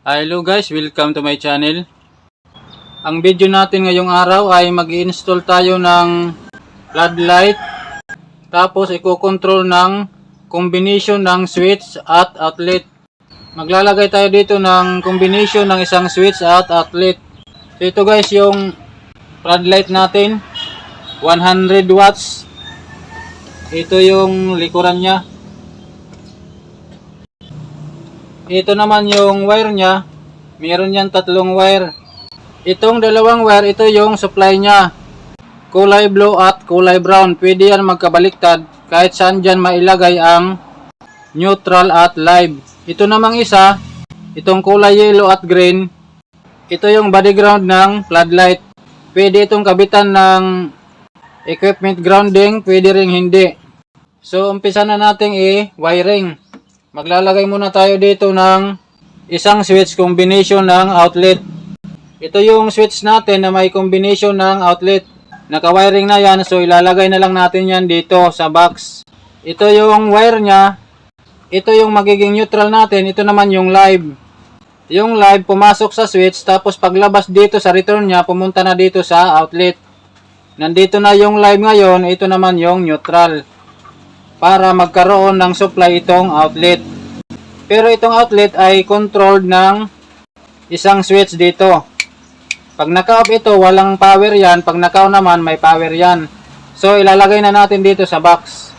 Hello guys, welcome to my channel. Ang video natin ngayong araw ay mag-i-install tayo ng floodlight. Tapos i-control ng combination ng switch at outlet. Maglalagay tayo dito ng combination ng isang switch at outlet. So ito guys yung floodlight natin. 100 watts. Ito yung likuran niya. Ito naman yung wire niya. Meron yan tatlong wire. Itong dalawang wire, ito yung supply niya. Kulay blue at kulay brown. Pwede yan magkabaliktad. Kahit saan dyan mailagay ang neutral at live. Ito namang isa, itong kulay yellow at green. Ito yung body ground ng floodlight. Pwede itong kabitan ng equipment grounding. Pwede ring hindi. So umpisa na natin i-wiring. Maglalagay muna tayo dito ng isang switch combination ng outlet. Ito yung switch natin na may combination ng outlet. Naka-wiring na yan, so ilalagay na lang natin yan dito sa box. Ito yung wire nya. Ito yung magiging neutral natin. Ito naman yung live. Yung live pumasok sa switch, tapos paglabas dito sa return nya, pumunta na dito sa outlet. Nandito na yung live ngayon, ito naman yung neutral. Para magkaroon ng supply itong outlet. Pero itong outlet ay controlled ng isang switch dito. Pag naka-off ito, walang power yan. Pag naka-on naman, may power yan. So, ilalagay na natin dito sa box.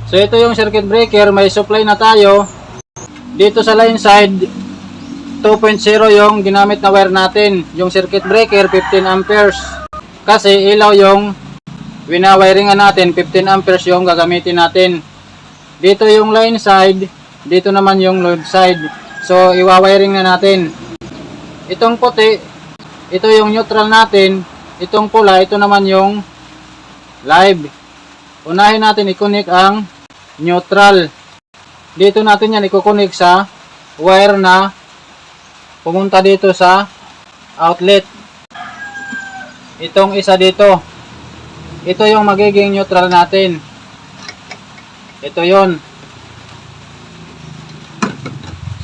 So, ito yung circuit breaker. May supply na tayo. Dito sa line side, 2.0 yung ginamit na wire natin. Yung circuit breaker, 15 amperes. Kasi ilaw yung winawiringan natin, 15 amperes yung gagamitin natin. Dito yung line side, dito naman yung load side. So, iwawiring na natin. Itong puti, ito yung neutral natin. Itong pula, ito naman yung live. Unahin natin i-connect ang neutral. Dito natin yan i-connect sa wire na pumunta dito sa outlet. Itong isa dito. Ito yung magiging neutral natin. Ito yon.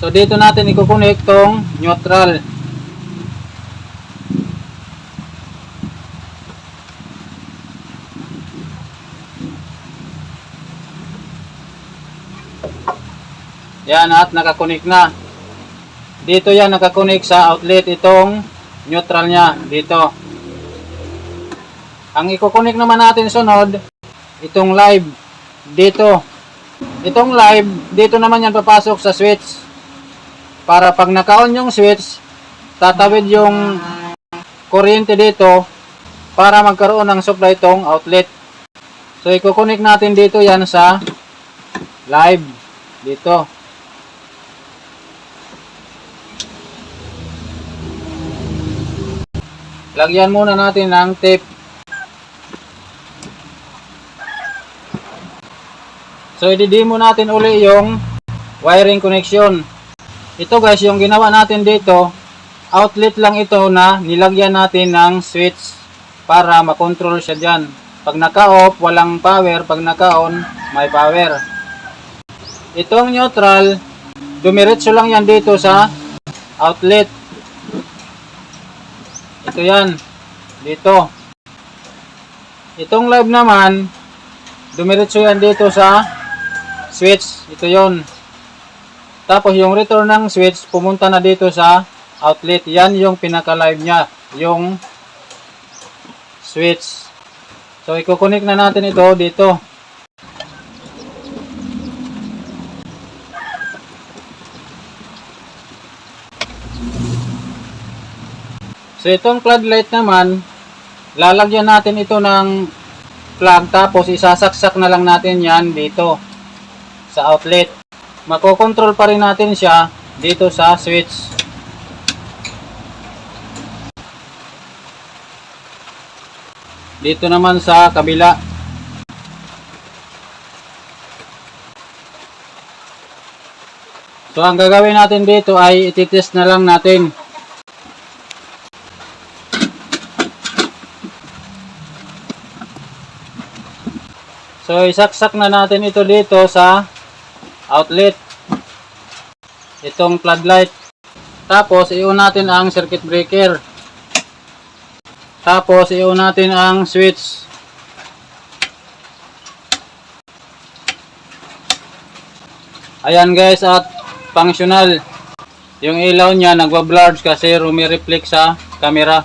So dito natin i-connect tong neutral. Yan at nakakonek na. Dito yan nakakonek sa outlet itong neutral nya dito. Ang i-connect naman natin sunod, itong live dito. Itong live, dito naman yan papasok sa switch. Para pag naka-on yung switch, tatawid yung kuryente dito para magkaroon ng supply itong outlet. So, i-connect natin dito yan sa live dito. Lagyan muna natin ng tape. So, i-demo natin uli yung wiring connection. Ito guys, yung ginawa natin dito, outlet lang ito na nilagyan natin ng switch para makontrol siya dyan. Pag naka-off, walang power. Pag naka-on, may power. Itong neutral, dumiretso lang yan dito sa outlet. Ito yan. Dito. Itong live naman, dumiretso yan dito sa switch, ito yon. Tapos yung return ng switch pumunta na dito sa outlet. Yan yung pinaka-live nya, yung switch. So i-connect na natin ito dito. So itong floodlight naman, lalagyan natin ito ng plug, tapos isasaksak na lang natin yan dito sa outlet. Makokontrol pa rin natin siya dito sa switch. Dito naman sa kabila. So ang gagawin natin dito ay ititest na lang natin. So isaksak na natin ito dito sa outlet. Itong floodlight. Tapos i-on natin ang circuit breaker. Tapos i-on natin ang switch. Ayan guys, at functional. Yung ilaw niya nagwa-blur kasi rumi-reflect sa camera.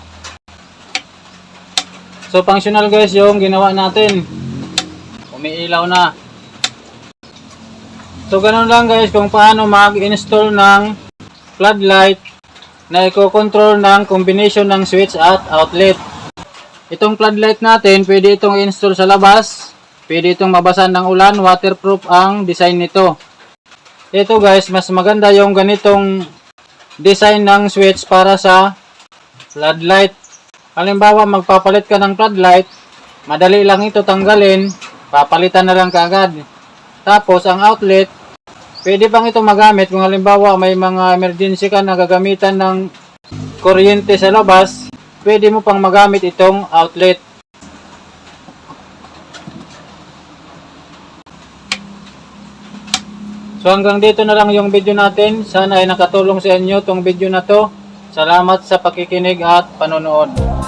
So functional guys yung ginawa natin. Umiilaw na. So ganun lang guys kung paano mag-install ng floodlight na i-control ng combination ng switch at outlet. Itong floodlight natin, pwede itong i-install sa labas. Pwede itong mabasan ng ulan, waterproof ang design nito. Ito guys, mas maganda yung ganitong design ng switch para sa floodlight. Halimbawa, magpapalit ka ng floodlight, madali lang ito tanggalin, papalitan na lang kaagad. Tapos, ang outlet, pwede pang ito magamit kung halimbawa may mga emergency ka na gagamitan ng kuryente sa labas, pwede mo pang magamit itong outlet. So hanggang dito na lang yung video natin. Sana ay nakatulong sa inyo tong video na to. Salamat sa pakikinig at panonood.